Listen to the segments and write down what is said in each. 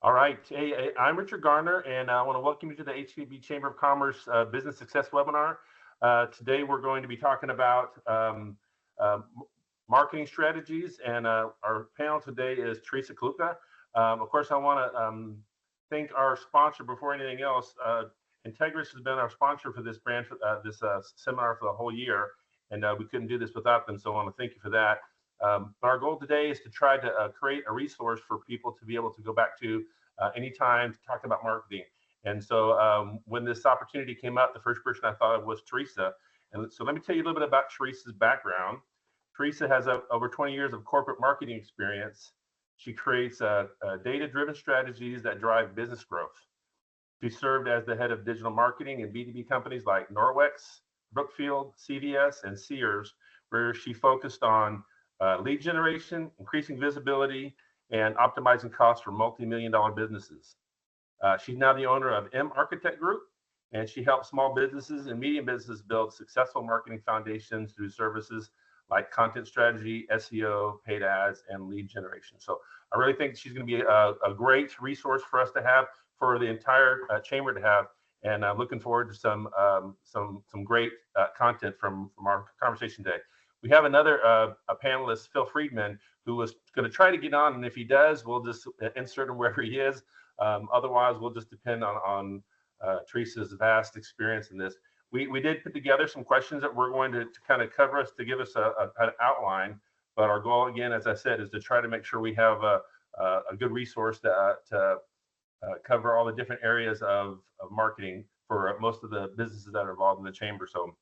All right. Hey, I'm Richard Garner, and I want to welcome you to the HCB Chamber of Commerce Business Success webinar. Today, we're going to be talking about um, marketing strategies, and our panel today is Teresa Kulupka. Of course, I want to thank our sponsor before anything else. Integris has been our sponsor for this brand, this seminar for the whole year, and we couldn't do this without them, so I want to thank you for that. Our goal today is to try to create a resource for people to be able to go back to anytime to talk about marketing. And so when this opportunity came up, the first person I thought of was Teresa. And so let me tell you a little bit about Teresa's background. Teresa has over 20 years of corporate marketing experience. She creates data-driven strategies that drive business growth. She served as the head of digital marketing in B2B companies like Norwex, Brookfield, CVS, and Sears, where she focused on lead generation, increasing visibility, and optimizing costs for multi-million-dollar businesses. She's now the owner of mArchitect Group, and she helps small businesses and medium businesses build successful marketing foundations through services like content strategy, SEO, paid ads, and lead generation. So I really think she's going to be a great resource for us to have, for the entire chamber to have, and I'm looking forward to some great content from our conversation today. We have another a panelist, Phil Friedman, who was going to try to get on, and if he does, we'll just insert him wherever he is. Otherwise, we'll just depend on Teresa's vast experience in this. We did put together some questions that we're going to kind of cover us to give us an outline, but our goal, again, as I said, is to try to make sure we have a good resource to cover all the different areas of marketing for most of the businesses that are involved in the chamber. So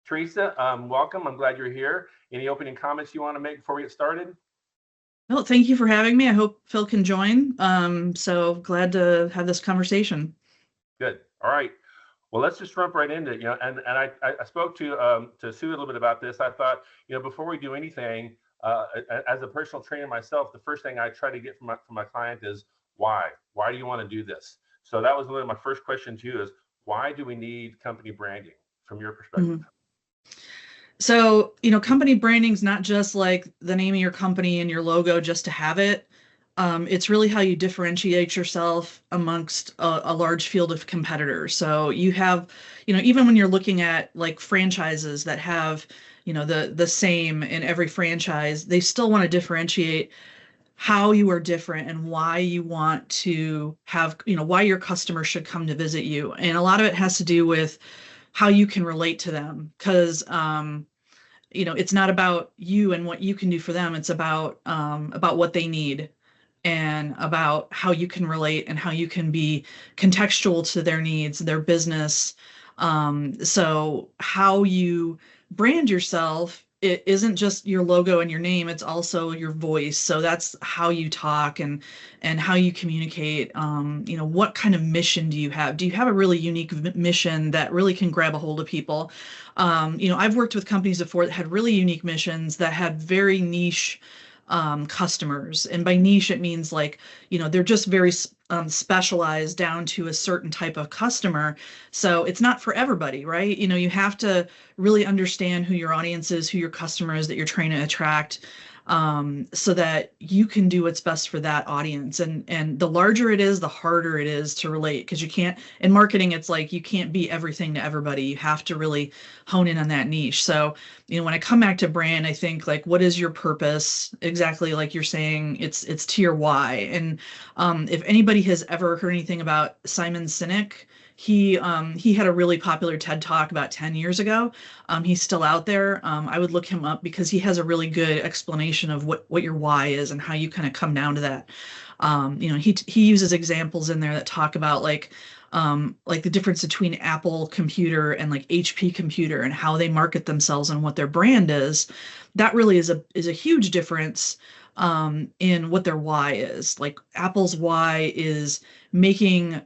Teresa, welcome. I'm glad you're here. Any opening comments you want to make before we get started? Well, thank you for having me. I hope Phil can join. So glad to have this conversation. Good. All right. Well, let's just jump right into it. And I spoke to Sue a little bit about this. I thought, before we do anything, as a personal trainer myself, the first thing I try to get from my client is why. Why do you want to do this? So that was really my first question to you: is why do we need company branding from your perspective? Mm-hmm. So, company branding is not just like the name of your company and your logo just to have it. It's really how you differentiate yourself amongst a large field of competitors. So you have, even when you're looking at like franchises that have, the same in every franchise, they still want to differentiate how you are different and why you want to have, why your customers should come to visit you. And a lot of it has to do with how you can relate to them, because it's not about you and what you can do for them. It's about what they need, and about how you can relate and how you can be contextual to their needs, their business. So how you brand yourself, it isn't just your logo and your name, it's also your voice. So that's how you talk and how you communicate. What kind of mission do you have? Do you have a really unique mission that really can grab a hold of people? I've worked with companies before that had really unique missions that had very niche customers. And by niche, it means like, they're just very specialized down to a certain type of customer. So it's not for everybody, right? You have to really understand who your audience is, who your customer is that you're trying to attract, so that you can do what's best for that audience. And the larger it is, the harder it is to relate, because you can't, in marketing, it's like you can't be everything to everybody. You have to really hone in on that niche. So, when I come back to brand, I think like, what is your purpose? Exactly like you're saying, it's to your why. And if anybody has ever heard anything about Simon Sinek, he had a really popular TED Talk about 10 years ago. He's still out there. I would look him up because he has a really good explanation of what your why is and how you kind of come down to that. He uses examples in there that talk about like the difference between Apple computer and like HP computer and how they market themselves and what their brand is. That really is a huge difference in what their why is. Like Apple's why is making,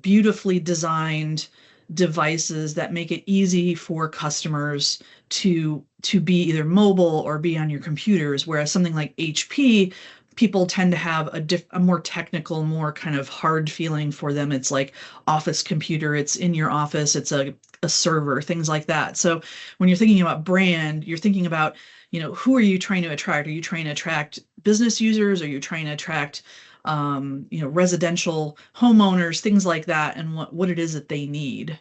beautifully designed devices that make it easy for customers to be either mobile or be on your computers. Whereas something like HP, people tend to have a more technical, more kind of hard feeling for them. It's like office computer, it's in your office, it's a server, things like that. So when you're thinking about brand, you're thinking about, who are you trying to attract? Are you trying to attract business users? Are you trying to attract residential homeowners, things like that, and what it is that they need.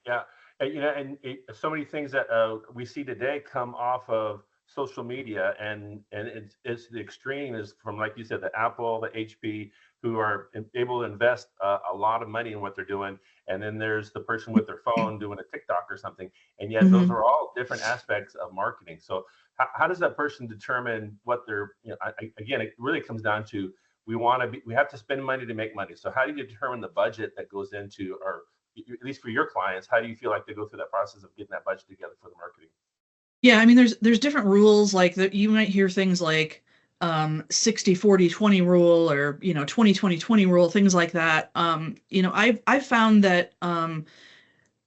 Yeah, and so many things that we see today come off of social media, and it's the extreme is from, like you said, the Apple, the HP, who are able to invest a lot of money in what they're doing, and then there's the person with their phone doing a TikTok or something, and yet those Mm-hmm. are all different aspects of marketing. So how does that person determine what they're, again, it really comes down to we have to spend money to make money. So how do you determine the budget that goes into, or at least for your clients, how do you feel like they go through that process of getting that budget together for the marketing? Yeah, I mean, there's different rules like that. You might hear things like 60/40/20 rule, or 20/20/20 rule, things like that. I've found that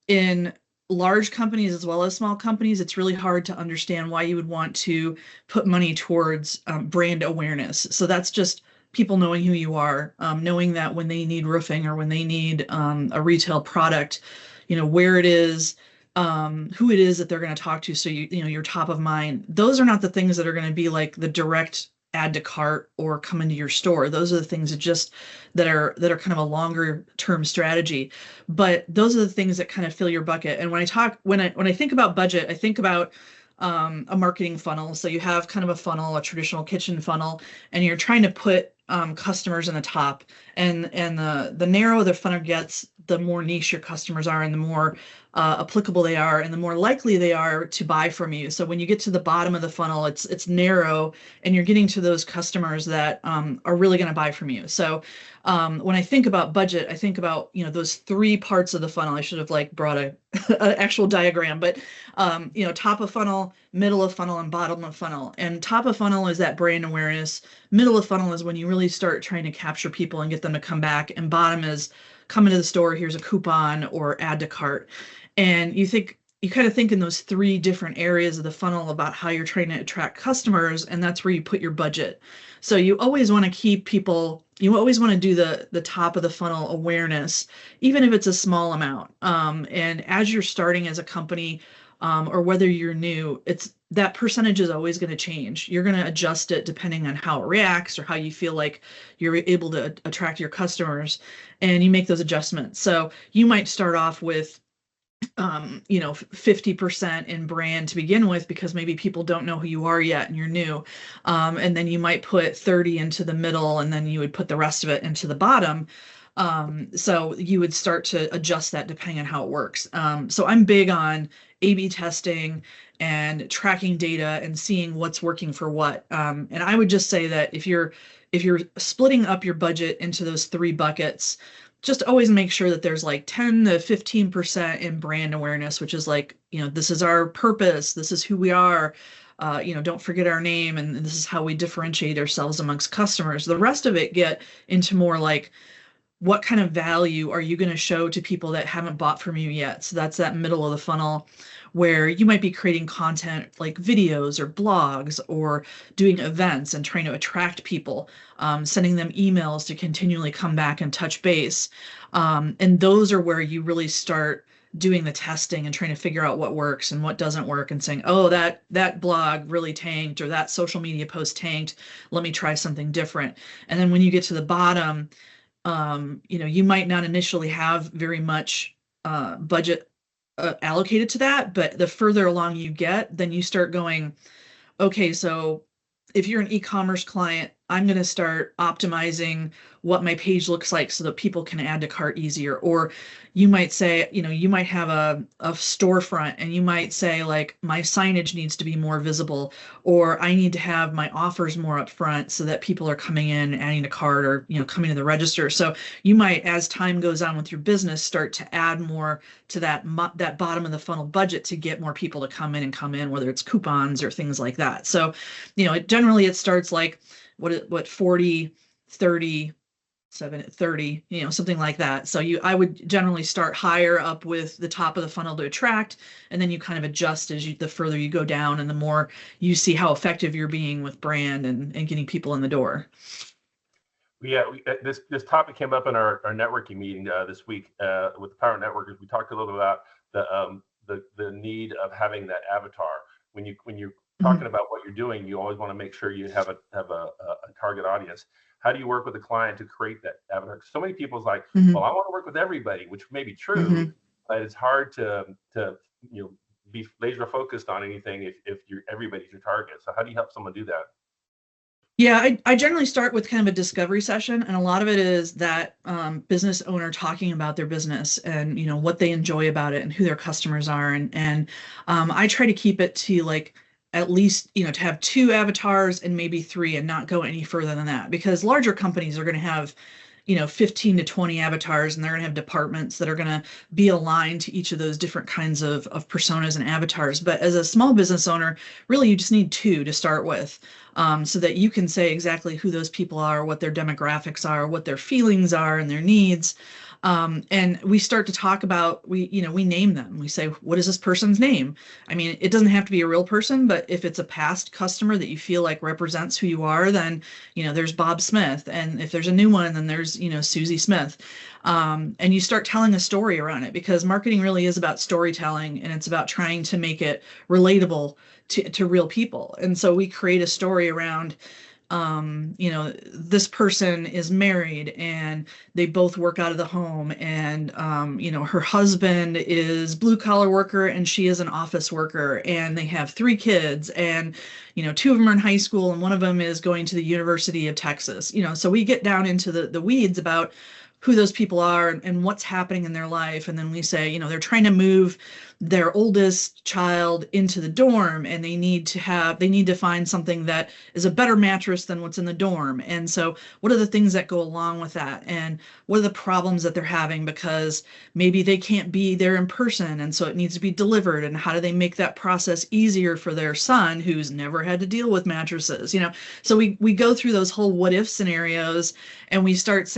in large companies as well as small companies, it's really hard to understand why you would want to put money towards brand awareness. So that's just people knowing who you are, knowing that when they need roofing or when they need a retail product, where it is, who it is that they're going to talk to. So you're top of mind. Those are not the things that are going to be like the direct add to cart or come into your store. Those are the things that are kind of a longer term strategy. But those are the things that kind of fill your bucket. And when I think about budget, I think about a marketing funnel. So you have kind of a funnel, a traditional kitchen funnel, and you're trying to put customers in the top. And the narrower the funnel gets, the more niche your customers are, and the more applicable they are, and the more likely they are to buy from you. So when you get to the bottom of the funnel, it's narrow, and you're getting to those customers that are really going to buy from you. So when I think about budget, I think about those three parts of the funnel. I should have like brought an actual diagram, but top of funnel, middle of funnel, and bottom of funnel. And top of funnel is that brand awareness. Middle of funnel is when you really start trying to capture people and get them to come back. And bottom is come into the store, here's a coupon or add to cart. And you kind of think in those three different areas of the funnel about how you're trying to attract customers, and that's where you put your budget. So you always want to keep people, you always want to do the top of the funnel awareness, even if it's a small amount. And as you're starting as a company, or whether you're new, that percentage is always going to change. You're going to adjust it depending on how it reacts or how you feel like you're able to attract your customers, and you make those adjustments. So you might start off with 50% in brand to begin with, because maybe people don't know who you are yet and you're new. And then you might put 30 into the middle, and then you would put the rest of it into the bottom. So you would start to adjust that depending on how it works. So I'm big on A/B testing and tracking data and seeing what's working for what. And I would just say that if you're splitting up your budget into those three buckets, just always make sure that there's like 10 to 15% in brand awareness, which is like, this is our purpose, this is who we are, don't forget our name, and this is how we differentiate ourselves amongst customers. The rest of it get into more like, what kind of value are you going to show to people that haven't bought from you yet? So that's that middle of the funnel, where you might be creating content like videos or blogs, or doing events and trying to attract people, sending them emails to continually come back and touch base. And those are where you really start doing the testing and trying to figure out what works and what doesn't work, and saying, oh, that blog really tanked, or that social media post tanked, let me try something different. And then when you get to the bottom, you might not initially have very much budget allocated to that, but the further along you get, then you start going, okay, so if you're an e-commerce client, I'm going to start optimizing what my page looks like so that people can add to cart easier. Or you might say, you might have a storefront, and you might say like, my signage needs to be more visible, or I need to have my offers more up front so that people are coming in, adding to cart, or, coming to the register. So you might, as time goes on with your business, start to add more to that bottom of the funnel budget to get more people to come in, whether it's coupons or things like that. So, generally it starts like, what 40, 30, 30, something like that. So I would generally start higher up with the top of the funnel to attract, and then you kind of adjust as the further you go down, and the more you see how effective you're being with brand and getting people in the door. Yeah, this topic came up in our networking meeting this week with the Power Networkers. We talked a little about the need of having that avatar when you talking about what you're doing, you always want to make sure you have a target audience. How do you work with the client to create that avatar? So many people's like, well, I want to work with everybody, which may be true, but it's hard to be laser focused on anything if you're everybody's your target. So how do you help someone do that? Yeah, I generally start with kind of a discovery session, and a lot of it is that business owner talking about their business and what they enjoy about it and who their customers are, and I try to keep it to like at least to have 2 avatars and maybe 3 and not go any further than that, because larger companies are going to have 15 to 20 avatars, and they're going to have departments that are going to be aligned to each of those different kinds of personas and avatars. But as a small business owner, really you just need 2 to start with, so that you can say exactly who those people are, what their demographics are, what their feelings are and their needs. And we start to talk about, we name them. We say, what is this person's name? I mean, it doesn't have to be a real person, but if it's a past customer that you feel like represents who you are, then, there's Bob Smith. And if there's a new one, then there's, Susie Smith. And you start telling a story around it, because marketing really is about storytelling, and it's about trying to make it relatable to real people. And so we create a story around, this person is married and they both work out of the home, and her husband is blue collar worker and she is an office worker, and they have 3 kids, and 2 of them are in high school and one of them is going to the University of Texas. So we get down into the weeds about who those people are and what's happening in their life. And then we say, they're trying to move their oldest child into the dorm, and they need to find something that is a better mattress than what's in the dorm. And so what are the things that go along with that? And what are the problems that they're having, because maybe they can't be there in person, and so it needs to be delivered, and how do they make that process easier for their son who's never had to deal with mattresses? So we go through those whole what if scenarios, and we start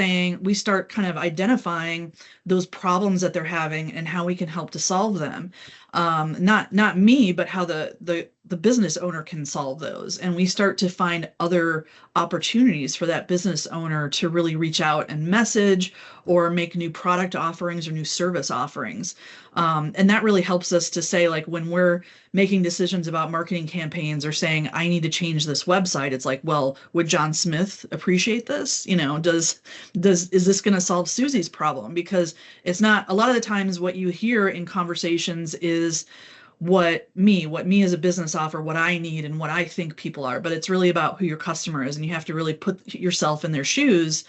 kind of identifying those problems that they're having and how we can help to solve them. Not me, but how the business owner can solve those. And we start to find other opportunities for that business owner to really reach out and message or make new product offerings or new service offerings. And that really helps us to say, like, when we're making decisions about marketing campaigns or saying, I need to change this website, it's like, well, would John Smith appreciate this? Is this going to solve Susie's problem? Because it's not, a lot of the times what you hear in conversations is what me as a business offer, what I need and what I think people are, but it's really about who your customer is. And you have to really put yourself in their shoes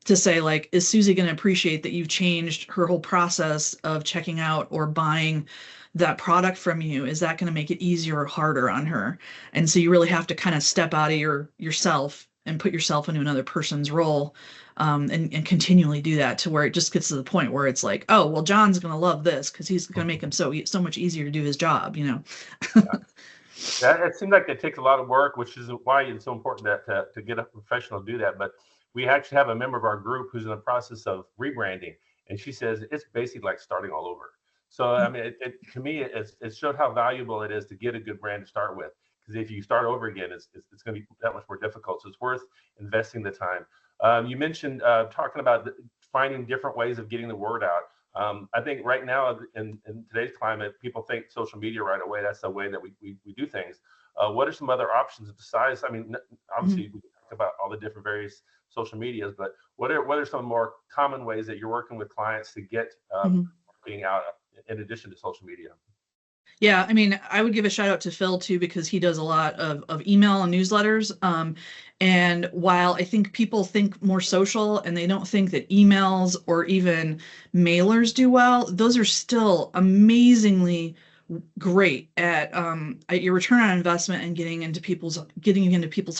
to say, like, is Susie going to appreciate that you've changed her whole process of checking out or buying that product from you? Is that going to make it easier or harder on her? And so you really have to kind of step out of yourself and put yourself into another person's role, and continually do that to where it just gets to the point where it's like, oh, well, John's going to love this because he's going to make him so much easier to do his job, Yeah. It seems like it takes a lot of work, which is why it's so important to get a professional to do that. But we actually have a member of our group who's in the process of rebranding, and she says it's basically like starting all over. So I mean, to me, it showed how valuable it is to get a good brand to start with. Because if you start over again, it's going to be that much more difficult. So it's worth investing the time. You mentioned talking about finding different ways of getting the word out. I think right now in today's climate, people think social media right away. That's the way that we do things. What are some other options besides? I mean, obviously we talk about all the different various social medias, but what are some more common ways that you're working with clients to get marketing out in addition to social media? Yeah, I mean, I would give a shout out to Phil too, because he does a lot of email and newsletters. And while I think people think more social and they don't think that emails or even mailers do well, those are still amazingly great at your return on investment and getting into people's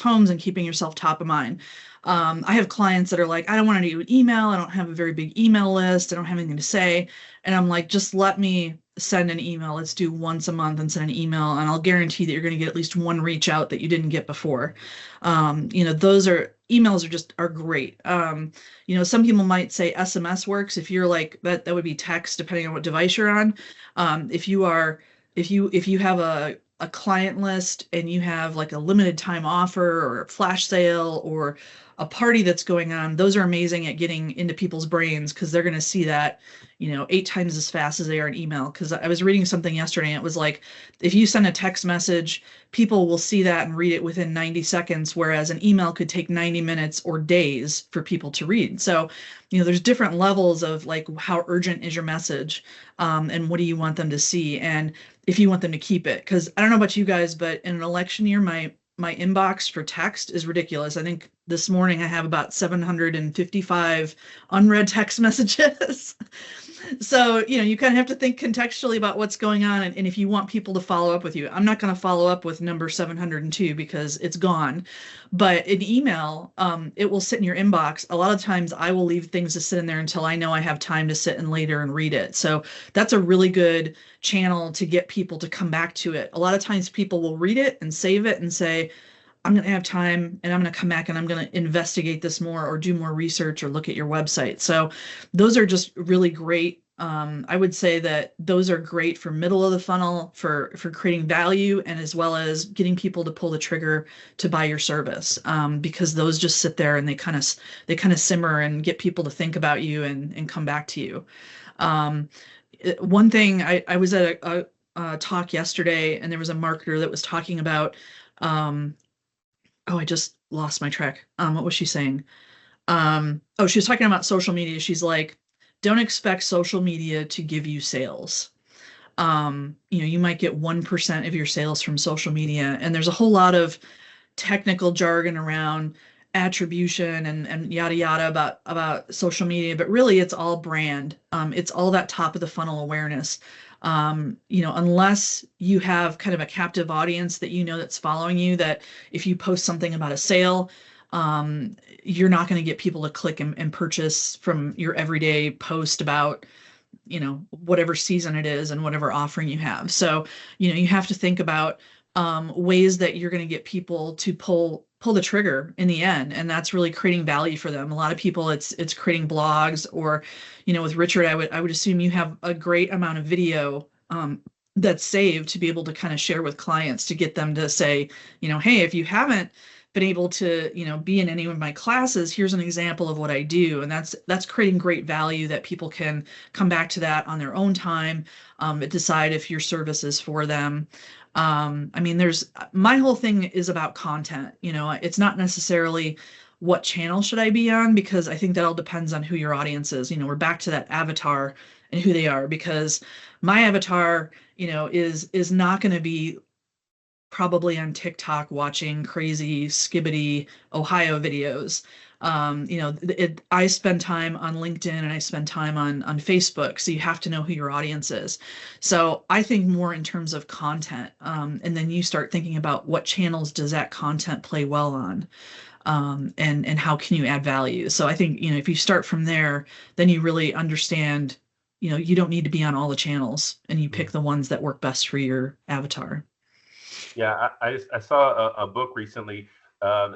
homes and keeping yourself top of mind. I have clients that are like, I don't want to do an email. I don't have a very big email list. I don't have anything to say. And I'm like, just let me send an email. Let's do once a month and send an email, and I'll guarantee that you're going to get at least one reach out that you didn't get before. Those emails are great. Some people might say SMS works. If you're like that would be text, depending on what device you're on. If you have a client list and you have like a limited time offer or a flash sale or a party that's going on, those are amazing at getting into people's brains because they're going to see that, 8 times as fast as they are an email. Because I was reading something yesterday and it was like, if you send a text message, people will see that and read it within 90 seconds, whereas an email could take 90 minutes or days for people to read. So, there's different levels of like how urgent is your message, and what do you want them to see, and if you want them to keep it. Because I don't know about you guys, but in an election year, my inbox for text is ridiculous. I think this morning I have about 755 unread text messages. So, you kind of have to think contextually about what's going on. And if you want people to follow up with you, I'm not going to follow up with number 702 because it's gone. But an email, it will sit in your inbox. A lot of times I will leave things to sit in there until I know I have time to sit in later and read it. So that's a really good channel to get people to come back to it. A lot of times people will read it and save it and say, I'm going to have time and I'm going to come back and I'm going to investigate this more or do more research or look at your website. So those are just really great. I would say that those are great for middle of the funnel for creating value and as well as getting people to pull the trigger to buy your service, because those just sit there and they kind of simmer and get people to think about you and come back to you. One thing, I was at a talk yesterday and there was a marketer that was talking about, I just lost my track. What was she saying? She was talking about social media. She's like, don't expect social media to give you sales. You might get 1% of your sales from social media. And there's a whole lot of technical jargon around attribution and yada yada about social media, but really it's all brand. It's all that top of the funnel awareness. Unless you have kind of a captive audience that that's following you, that if you post something about a sale, you're not going to get people to click and purchase from your everyday post about whatever season it is and whatever offering you have. So you have to think about ways that you're going to get people to pull the trigger in the end, and that's really creating value for them. A lot of people, it's creating blogs, or with Richard, I would assume you have a great amount of video that's saved to be able to kind of share with clients to get them to say, hey, if you haven't been able to be in any of my classes, here's an example of what I do. And that's creating great value that people can come back to that on their own time, decide if your service is for them. My whole thing is about content. It's not necessarily what channel should I be on, because I think that all depends on who your audience is. We're back to that avatar and who they are, because my avatar, is not going to be probably on TikTok watching crazy skibbity Ohio videos. I spend time on LinkedIn and I spend time on Facebook. So you have to know who your audience is. So I think more in terms of content. And then you start thinking about what channels does that content play well on, and how can you add value? So I think, if you start from there, then you really understand, you don't need to be on all the channels, and you pick the ones that work best for your avatar. Yeah, I saw a book recently.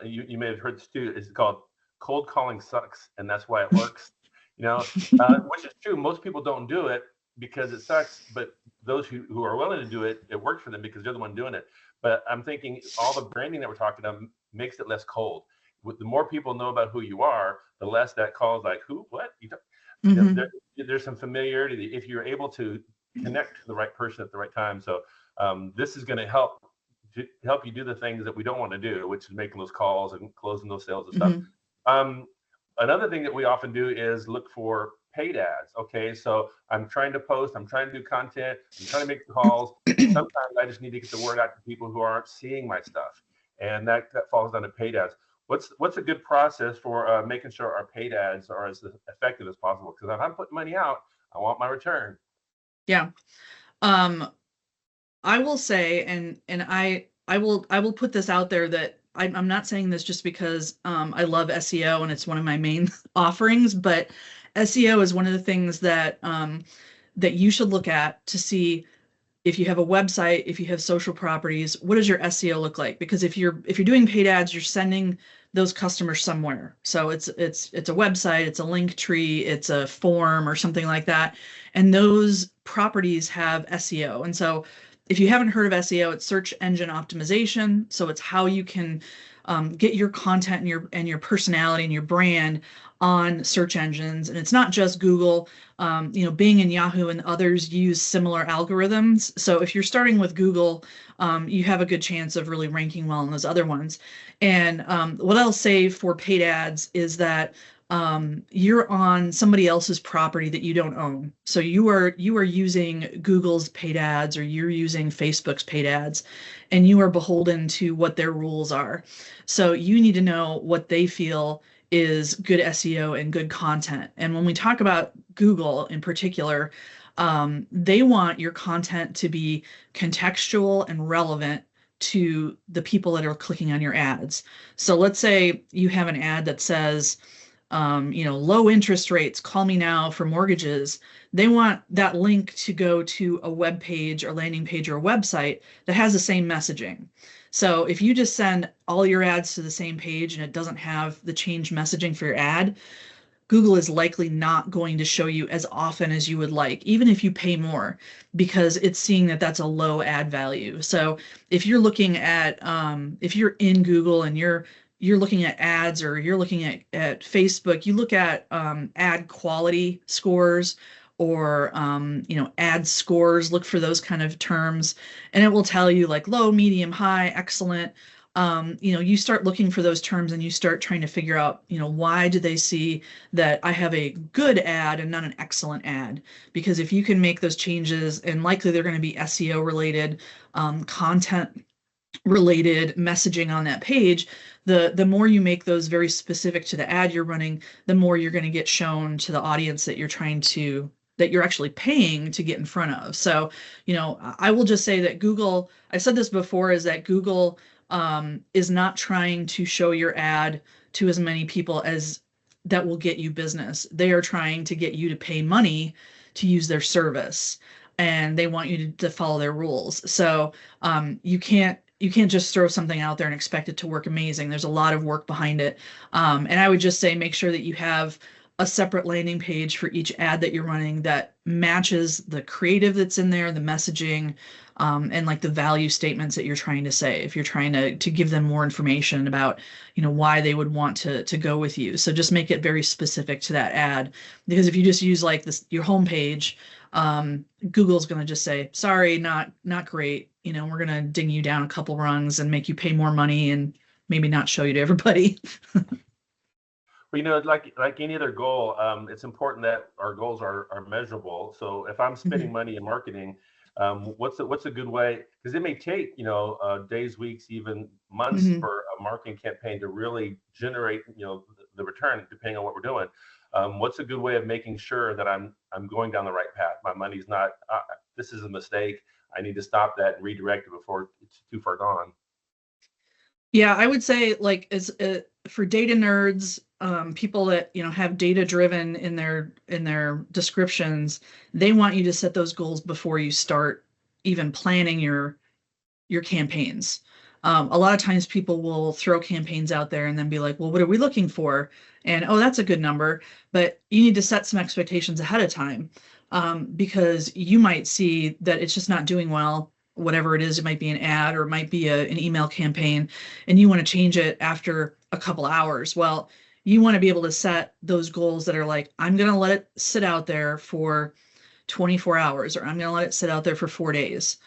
You may have heard this too. It's called Cold Calling Sucks, and that's why it works. Which is true. Most people don't do it because it sucks, but those who are willing to do it, it works for them because they're the one doing it. But I'm thinking all the branding that we're talking about makes it less cold. The more people know about who you are, the less that calls like, who, what? There's some familiarity if you're able to connect to the right person at the right time. So this is going to help you do the things that we don't want to do, which is making those calls and closing those sales and stuff. Another thing that we often do is look for paid ads. Okay, so I'm trying to post, I'm trying to do content, I'm trying to make calls. Sometimes I just need to get the word out to people who aren't seeing my stuff, and that falls down to paid ads. What's a good process for making sure our paid ads are as effective as possible? Because if I'm putting money out, I want my return. Yeah. I will say, and I will put this out there, that I'm not saying this just because I love SEO and it's one of my main offerings, but SEO is one of the things that that you should look at to see if you have a website, if you have social properties, what does your SEO look like? Because if you're doing paid ads, you're sending those customers somewhere. So it's a website, it's a link tree, it's a form or something like that. And those properties have SEO. And so if you haven't heard of SEO, it's search engine optimization. So it's how you can get your content and your personality and your brand on search engines. And it's not just Google. Bing and Yahoo and others use similar algorithms. So if you're starting with Google, you have a good chance of really ranking well in those other ones. And what I'll say for paid ads is that you're on somebody else's property that you don't own. So you are using Google's paid ads, or you're using Facebook's paid ads, and you are beholden to what their rules are. So you need to know what they feel is good SEO and good content. And when we talk about Google in particular, they want your content to be contextual and relevant to the people that are clicking on your ads. So let's say you have an ad that says, low interest rates, call me now for mortgages. They want that link to go to a web page or landing page or a website that has the same messaging. So if you just send all your ads to the same page and it doesn't have the changed messaging for your ad, Google is likely not going to show you as often as you would like, even if you pay more, because it's seeing that that's a low ad value. So if you're looking at, if you're in Google and you're looking at ads, or you're looking at Facebook, you look at ad quality scores, or ad scores, look for those kind of terms, and it will tell you like low, medium, high, excellent. You start looking for those terms and you start trying to figure out, why do they see that I have a good ad and not an excellent ad? Because if you can make those changes, and likely they're going to be SEO related, content related messaging on that page, the more you make those very specific to the ad you're running, the more you're going to get shown to the audience that you're actually paying to get in front of. So, I will just say that Google, I said this before, is that Google is not trying to show your ad to as many people as that will get you business. They are trying to get you to pay money to use their service, and they want you to follow their rules. So you can't just throw something out there and expect it to work amazing. There's a lot of work behind it. And I would just say, make sure that you have a separate landing page for each ad that you're running that matches the creative that's in there, the messaging, and like the value statements that you're trying to say, if you're trying to give them more information about, why they would want to go with you. So just make it very specific to that ad, because if you just use like this, your homepage, Google's going to just say, sorry, not great. We're going to ding you down a couple rungs and make you pay more money and maybe not show you to everybody. Well, like any other goal, it's important that our goals are measurable. So if I'm spending money in marketing, what's a good way? Because it may take days, weeks, even months for a marketing campaign to really generate the return, depending on what we're doing. What's a good way of making sure that I'm going down the right path? My money's not. This is a mistake. I need to stop that and redirect it before it's too far gone. Yeah, I would say for data nerds, people that have data driven in their descriptions, they want you to set those goals before you start even planning your campaigns. A lot of times people will throw campaigns out there and then be like, well, what are we looking for? And oh, that's a good number, but you need to set some expectations ahead of time, because you might see that it's just not doing well. Whatever it is, it might be an ad or it might be an email campaign, and you want to change it after a couple hours. Well, you want to be able to set those goals that are like, I'm going to let it sit out there for 24 hours, or I'm going to let it sit out there for 4 days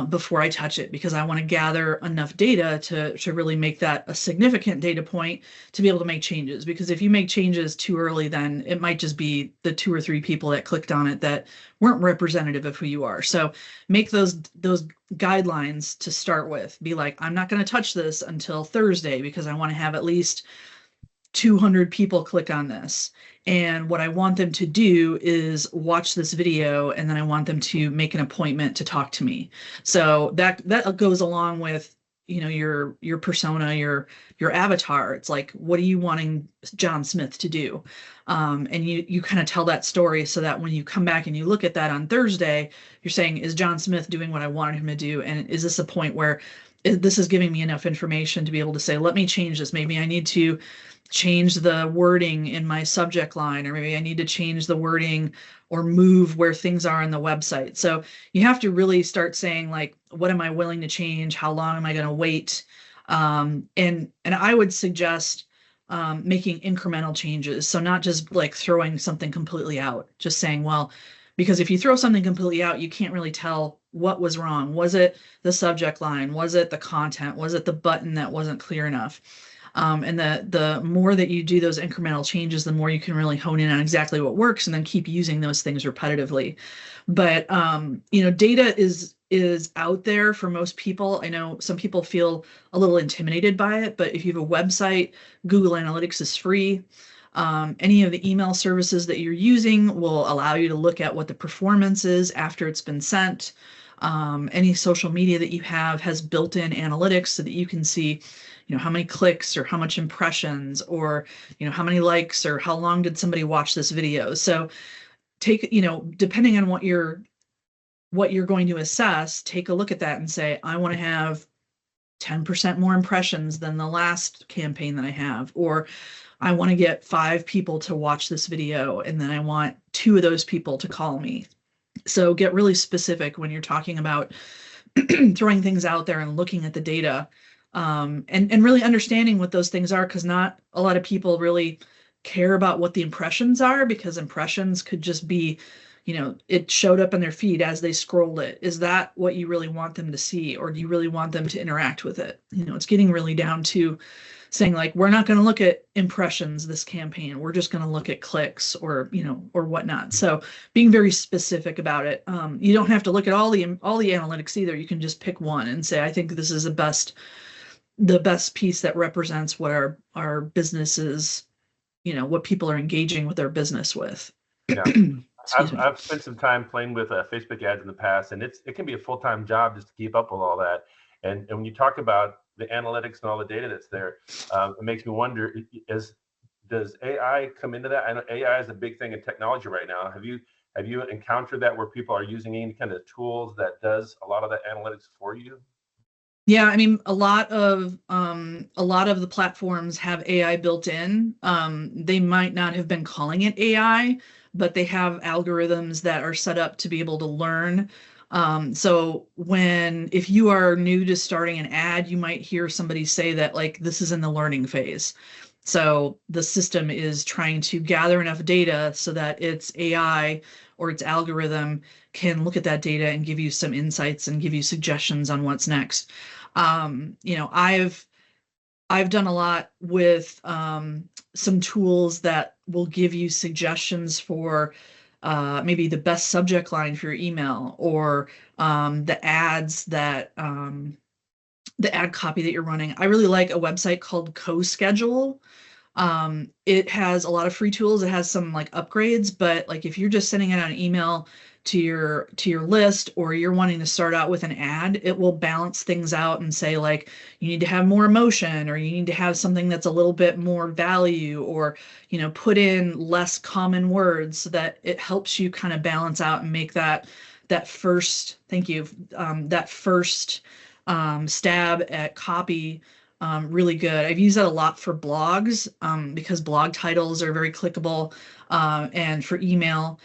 before I touch it, because I want to gather enough data to really make that a significant data point to be able to make changes. Because if you make changes too early, then it might just be the 2 or 3 people that clicked on it that weren't representative of who you are. So make those guidelines to start with. Be like, I'm not going to touch this until Thursday because I want to have at least 200 people click on this. And what I want them to do is watch this video, and then I want them to make an appointment to talk to me. So that goes along with, your persona, your avatar. It's like, what are you wanting John Smith to do? And you kind of tell that story so that when you come back and you look at that on Thursday, you're saying, is John Smith doing what I wanted him to do? And is this a point where this is giving me enough information to be able to say, let me change this. Maybe I need to change the wording in my subject line, or maybe I need to change the wording or move where things are on the website. So you have to really start saying, like, what am I willing to change? How long am I going to wait? And I would suggest making incremental changes. So not just like throwing something completely out, just saying, well, because if you throw something completely out, you can't really tell what was wrong. Was it the subject line? Was it the content? Was it the button that wasn't clear enough? And the more that you do those incremental changes, the more you can really hone in on exactly what works and then keep using those things repetitively. But data is out there for most people. I know some people feel a little intimidated by it, but if you have a website, Google Analytics is free. Any of the email services that you're using will allow you to look at what the performance is after it's been sent. Any social media that you have has built-in analytics so that you can see, how many clicks or how much impressions or, how many likes or how long did somebody watch this video. So take, depending on what you're going to assess, take a look at that and say, I want to have 10% more impressions than the last campaign that I have, or I want to get 5 people to watch this video, and then I want 2 of those people to call me. So get really specific when you're talking about throwing things out there and looking at the data, and really understanding what those things are, because not a lot of people really care about what the impressions are, because impressions could just be, it showed up in their feed as they scrolled it. Is that what you really want them to see, or do you really want them to interact with it? It's getting really down to saying, like, we're not going to look at impressions this campaign. We're just going to look at clicks or whatnot. So being very specific about it. You don't have to look at all the analytics either. You can just pick one and say, I think this is the best piece that represents what our business is, what people are engaging with their business with. Yeah. I've spent some time playing with Facebook ads in the past, and it can be a full-time job just to keep up with all that. And when you talk about the analytics and all the data that's there, it makes me wonder, does AI come into that? I know AI is a big thing in technology right now. Have you encountered that where people are using any kind of tools that does a lot of the analytics for you? Yeah, I mean, a lot of the platforms have AI built in. They might not have been calling it AI, but they have algorithms that are set up to be able to learn. So if you are new to starting an ad, you might hear somebody say that, like, this is in the learning phase. So the system is trying to gather enough data so that its AI or its algorithm can look at that data and give you some insights and give you suggestions on what's next. I've done a lot with some tools that will give you suggestions for maybe the best subject line for your email, or the ads that the ad copy that you're running. I really like a website called CoSchedule. It has a lot of free tools. It has some like upgrades, but like if you're just sending it on an email to your list, or you're wanting to start out with an ad, it will balance things out and say, like, you need to have more emotion, or you need to have something that's a little bit more value, or put in less common words, so that it helps you kind of balance out and make that first, thank you, that first stab at copy really good. I've used that a lot for blogs, because blog titles are very clickable, and for email.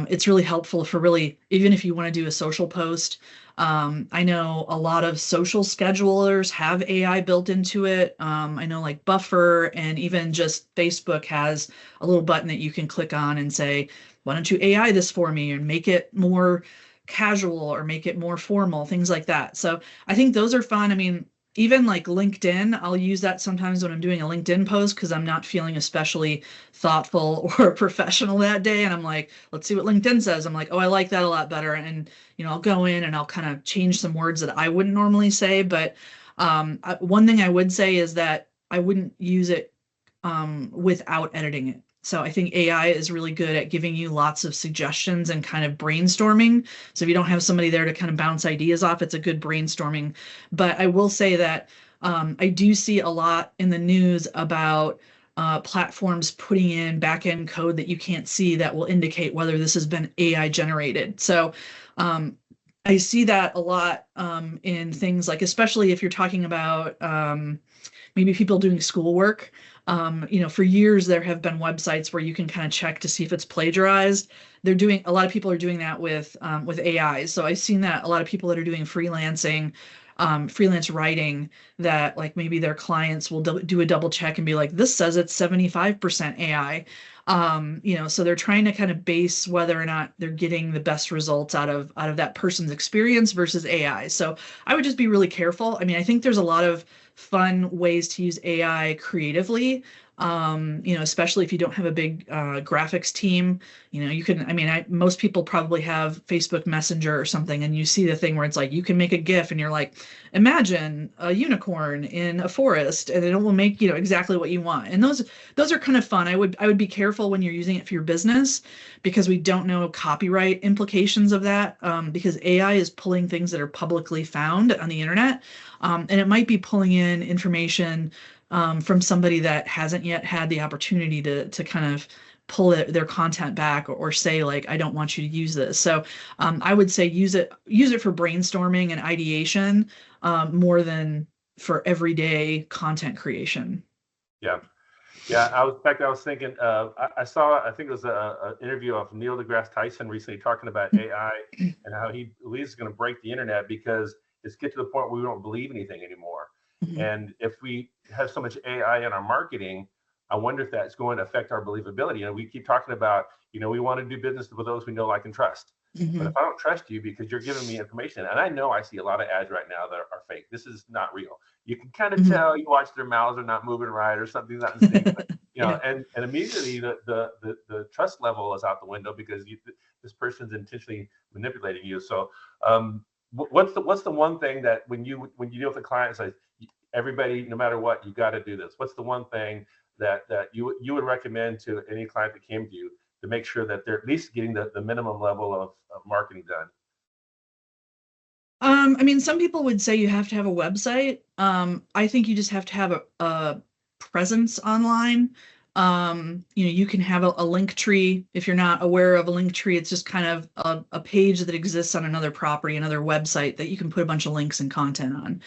It's really helpful for even if you want to do a social post. I know a lot of social schedulers have AI built into it. I know like Buffer, and even just Facebook has a little button that you can click on and say, why don't you AI this for me, and make it more casual or make it more formal, things like that. So I think those are fun. I mean, even like LinkedIn, I'll use that sometimes when I'm doing a LinkedIn post because I'm not feeling especially thoughtful or professional that day. And I'm like, let's see what LinkedIn says. I'm like, oh, I like that a lot better. And, I'll go in and I'll kind of change some words that I wouldn't normally say. But one thing I would say is that I wouldn't use it without editing it. So I think AI is really good at giving you lots of suggestions and kind of brainstorming. So if you don't have somebody there to kind of bounce ideas off, it's a good brainstorming. But I will say that I do see a lot in the news about platforms putting in back-end code that you can't see that will indicate whether this has been AI generated. So I see that a lot in things like, especially if you're talking about maybe people doing schoolwork. For years there have been websites where you can kind of check to see if it's plagiarized. A lot of people are doing that with AI. So I've seen that a lot of people that are doing freelancing, freelance writing, that like maybe their clients will do a double check and be like, this says it's 75% AI. So they're trying to kind of base whether or not they're getting the best results out of that person's experience versus AI. So I would just be really careful. I mean, I think there's a lot of fun ways to use AI creatively. Especially if you don't have a big graphics team, you can, I mean, most people probably have Facebook Messenger or something, and you see the thing where it's like, you can make a GIF and you're like, imagine a unicorn in a forest, and it will make, exactly what you want. And those are kind of fun. I would be careful when you're using it for your business, because we don't know copyright implications of that, because AI is pulling things that are publicly found on the internet. And it might be pulling in information from somebody that hasn't yet had the opportunity to kind of pull their content back, or say like, I don't want you to use this. So I would say use it for brainstorming and ideation, more than for everyday content creation. Yeah. Yeah, I was thinking, I saw, I think it was a interview of Neil deGrasse Tyson recently talking about AI and how he believes it's going to break the internet because it's get to the point where we don't believe anything anymore. Mhm. And if we have so much AI in our marketing, I wonder if that's going to affect our believability. We keep talking about, we want to do business with those we know, like, and trust. But if Mhm. I don't trust you because you're giving me information, and I know I see a lot of ads right now that are fake, this is not real. You can kind of Mhm. tell, you watch their mouths are not moving right or something's not in sync. But, Yeah. and immediately the trust level is out the window because this person's intentionally manipulating you. So what's the one thing that when you deal with a client, it's like, everybody, no matter what, you got to do this. What's the one thing that you would recommend to any client that came to you to make sure that they're at least getting the minimum level of marketing done? I mean, some people would say you have to have a website. I think you just have to have a presence online. You can have a link tree. If you're not aware of a link tree, it's just kind of a page that exists on another property, another website that you can put a bunch of links and content on.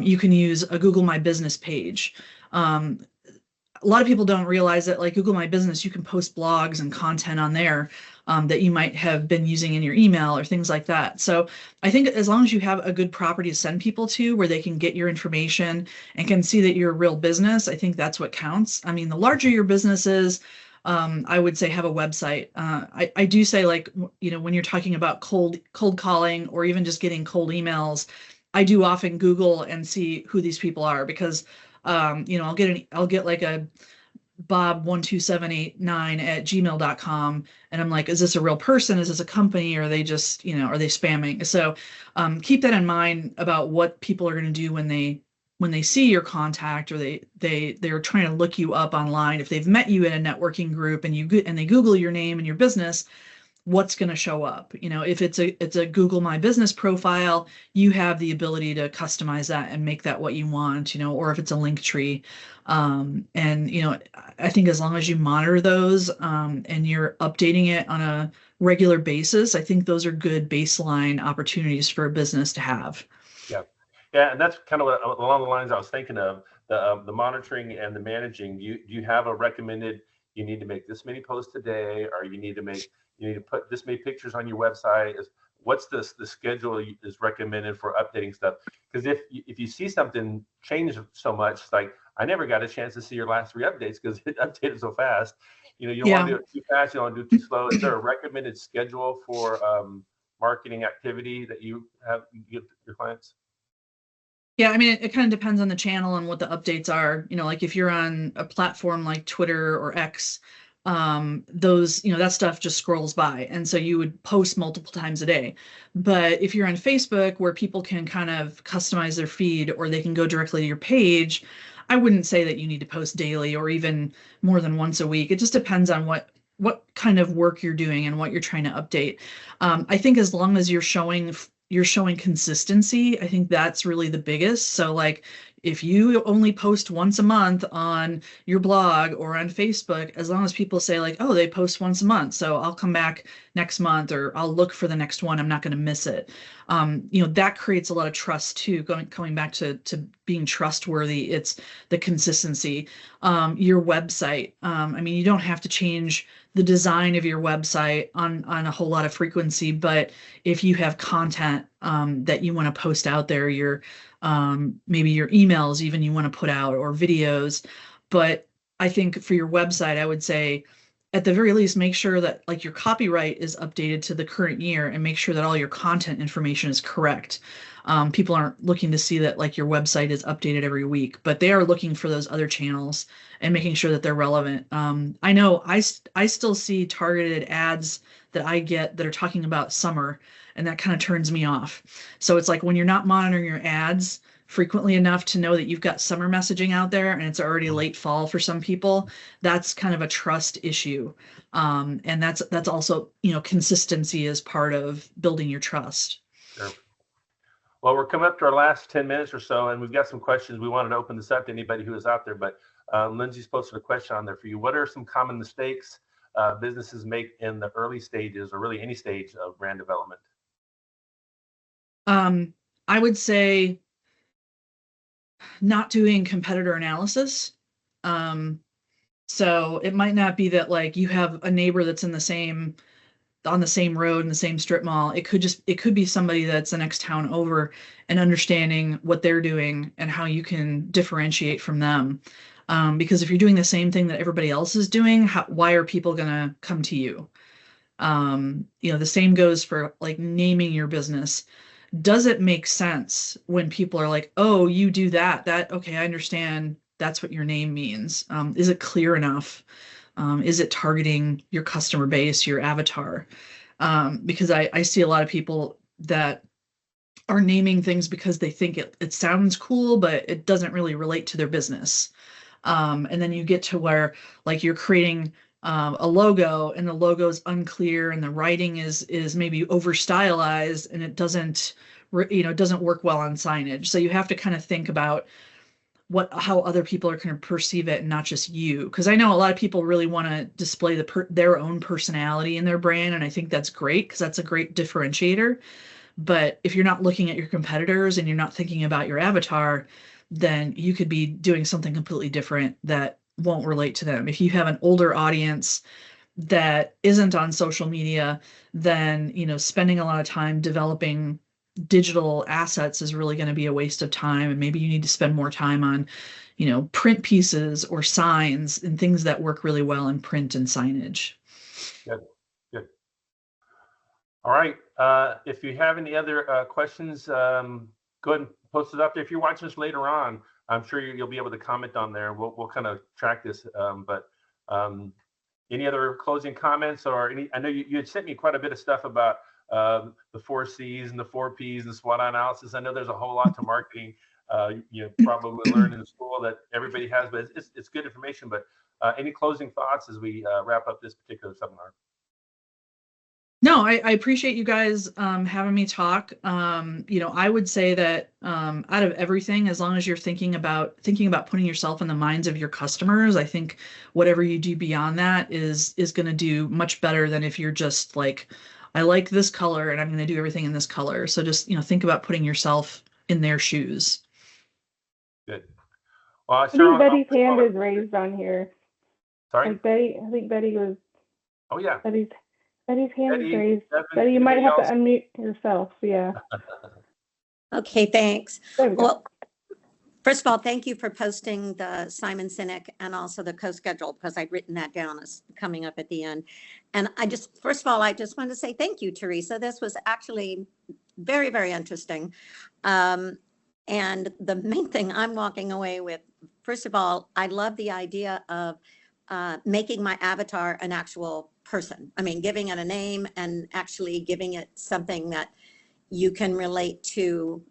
You can use a Google My Business page. Um, a lot of people don't realize that, like Google My Business, you can post blogs and content on there, that you might have been using in your email or things like that. So I think as long as you have a good property to send people to where they can get your information and can see that you're a real business, I think that's what counts. I mean, the larger your business is, I would say have a website. I do say, like, when you're talking about cold calling or even just getting cold emails, I do often Google and see who these people are, because I'll get like a bob12789@gmail.com, and I'm like, is this a real person? Is this a company? Or are they just, are they spamming? So keep that in mind about what people are going to do when they see your contact, or they're trying to look you up online. If they've met you in a networking group and they Google your name and your business, what's going to show up? If it's a Google My Business profile, you have the ability to customize that and make that what you want, or if it's a link tree. And I think as long as you monitor those, and you're updating it on a regular basis, I think those are good baseline opportunities for a business to have. Yeah, yeah, and that's kind of along the lines I was thinking of, the monitoring and the managing. Do you have a recommended? You need to make this many posts a day, or you need to put this many pictures on your website. What's the schedule is recommended for updating stuff? Because if you see something change so much, it's like, I never got a chance to see your last 3 updates because it updated so fast. You don't want Yeah. to do it too fast. You don't want to do it too slow. Is there a recommended schedule for marketing activity that you give your clients? Yeah, I mean, it kind of depends on the channel and what the updates are. Like if you're on a platform like Twitter or X, that stuff just scrolls by. And so you would post multiple times a day. But if you're on Facebook, where people can kind of customize their feed, or they can go directly to your page, I wouldn't say that you need to post daily or even more than once a week. It just depends on what kind of work you're doing and what you're trying to update. I think as long as you're showing consistency, I think that's really the biggest. So like if you only post once a month on your blog or on Facebook, as long as people say like, oh, they post once a month, so I'll come back next month or I'll look for the next one, I'm not going to miss it. That creates a lot of trust too. Coming back to being trustworthy, it's the consistency. Your website. I mean, you don't have to change the design of your website on a whole lot of frequency, but if you have content that you want to post out there, maybe your emails even you want to put out, or videos. But I think for your website, I would say at the very least, make sure that like your copyright is updated to the current year, and make sure that all your content information is correct. People aren't looking to see that like your website is updated every week, but they are looking for those other channels and making sure that they're relevant. I know I still see targeted ads that I get that are talking about summer, and that kind of turns me off. So it's like when you're not monitoring your ads frequently enough to know that you've got summer messaging out there and it's already late fall for some people, that's kind of a trust issue. And that's also, consistency is part of building your trust. Sure. Well, we're coming up to our last 10 minutes or so, and we've got some questions. We wanted to open this up to anybody who is out there, but Lindsay's posted a question on there for you. What are some common mistakes businesses make in the early stages, or really any stage of brand development? I would say not doing competitor analysis. So it might not be that like you have a neighbor that's on the same road in the same strip mall. It could be somebody that's the next town over, and understanding what they're doing and how you can differentiate from them. Because if you're doing the same thing that everybody else is doing, why are people going to come to you? The same goes for like naming your business. Does it make sense when people are like, oh, you do that, okay, I understand that's what your name means. Is it clear enough? Is it targeting your customer base, your avatar? Because I see a lot of people that are naming things because they think it sounds cool, but it doesn't really relate to their business. And then you get to where like you're creating a logo, and the logo is unclear, and the writing is maybe over stylized, and it doesn't work well on signage. So you have to kind of think about how other people are going to perceive it, and not just you. Because I know a lot of people really want to display their own personality in their brand, and I think that's great because that's a great differentiator. But if you're not looking at your competitors and you're not thinking about your avatar, then you could be doing something completely different that won't relate to them. If you have an older audience that isn't on social media, then spending a lot of time developing digital assets is really going to be a waste of time, and maybe you need to spend more time on print pieces or signs and things that work really well in print and signage. Good. All right. If you have any other questions, go ahead and post it up there. If you're watching this later on, I'm sure you'll be able to comment on there. We'll kind of track this. But any other closing comments, or I know you had sent me quite a bit of stuff about the 4 C's and the 4 P's and SWOT analysis. I know there's a whole lot to marketing you probably learned in school that everybody has, but it's good information. But any closing thoughts as we wrap up this particular seminar? No, I appreciate you guys having me talk. I would say that out of everything, as long as you're thinking about putting yourself in the minds of your customers, I think whatever you do beyond that is going to do much better than if you're just like, I like this color and I'm going to do everything in this color. So just think about putting yourself in their shoes. Good. Well, I think Betty's hand is raised on here. Sorry? Like I think Betty was. Oh, yeah. Betty's hand is raised. Betty, you might have to unmute yourself. Yeah. Okay, thanks. Well, first of all, thank you for posting the Simon Sinek and also the co-schedule, because I'd written that down as coming up at the end. And first of all, I just wanted to say thank you, Teresa. This was actually very, very interesting. And the main thing I'm walking away with, first of all, I love the idea of making my avatar an actual person. I mean, giving it a name and actually giving it something that you can relate to,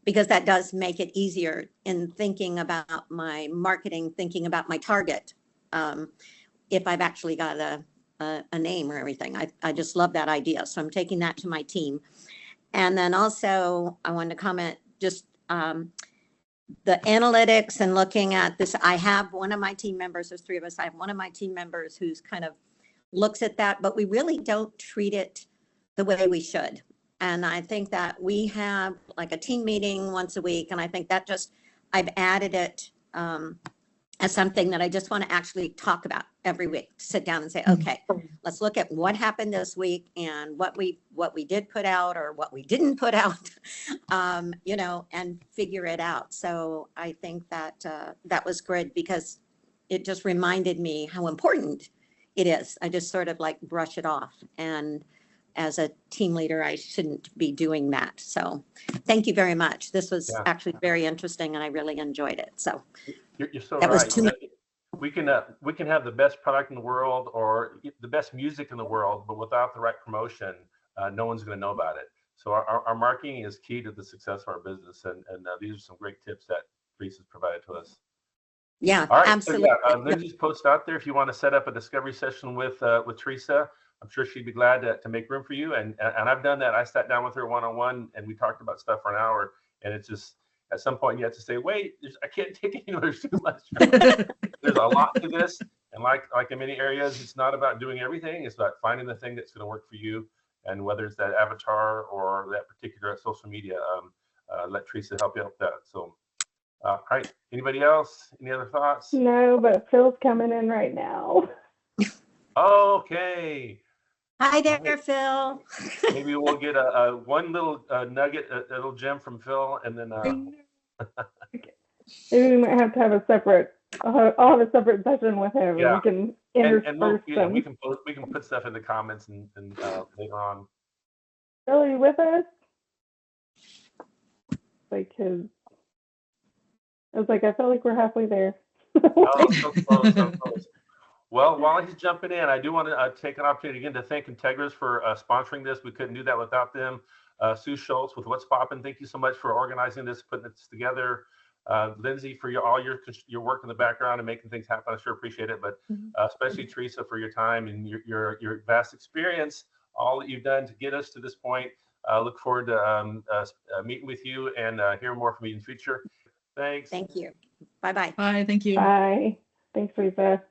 because that does make it easier in thinking about my marketing, thinking about my target. If I've actually got a name or everything, I just love that idea. So I'm taking that to my team. And then also I wanted to comment just the analytics and looking at this, I have one of my team members, there's 3 of us, I have one of my team members who's kind of looks at that, but we really don't treat it the way we should. And I think that we have like a team meeting once a week, and I think that just, I've added it as something that I just want to actually talk about every week. Sit down and say, okay, let's look at what happened this week and what we did put out or what we didn't put out, you know, and figure it out. So I think that that was good because it just reminded me how important it is. I just sort of like brush it off, and as a team leader, I shouldn't be doing that. So thank you very much. This was actually very interesting and I really enjoyed it. So you're so that right. was too much. We can have the best product in the world or the best music in the world, but without the right promotion, no one's going to know about it. So our marketing is key to the success of our business. And these are some great tips that Teresa's provided to us. Yeah, all right, absolutely. So Lindsay's post out there if you want to set up a discovery session with Teresa. I'm sure she'd be glad to make room for you. And I've done that. I sat down with her one-on-one and we talked about stuff for an hour. And it's just, at some point you have to say, wait, I can't take it anymore. There's too much. There's a lot to this. And like in many areas, it's not about doing everything. It's about finding the thing that's going to work for you. And whether it's that avatar or that particular social media, let Teresa help you out with that. So, all right. Anybody else? Any other thoughts? No, but Phil's coming in right now. Okay. Hi there, Phil. Maybe we'll get a one little nugget, a little gem from Phil, and then. Maybe we might have to have a separate. I'll have a separate session with him. Yeah. We can intersperse them. we can put stuff in the comments and later on. Phil, are you with us? Like his. I was like, I felt like we're halfway there. Oh, so close, so close. Well, while he's jumping in, I do want to take an opportunity again to thank Integris for sponsoring this. We couldn't do that without them. Sue Schultz with What's Poppin', thank you so much for organizing this, putting this together. Lindsay, for all your work in the background and making things happen, I sure appreciate it. But especially Teresa for your time and your vast experience, all that you've done to get us to this point. Look forward to meeting with you and hearing more from you in the future. Thanks. Thank you. Bye-bye. Bye. Thank you. Bye. Thanks, Teresa.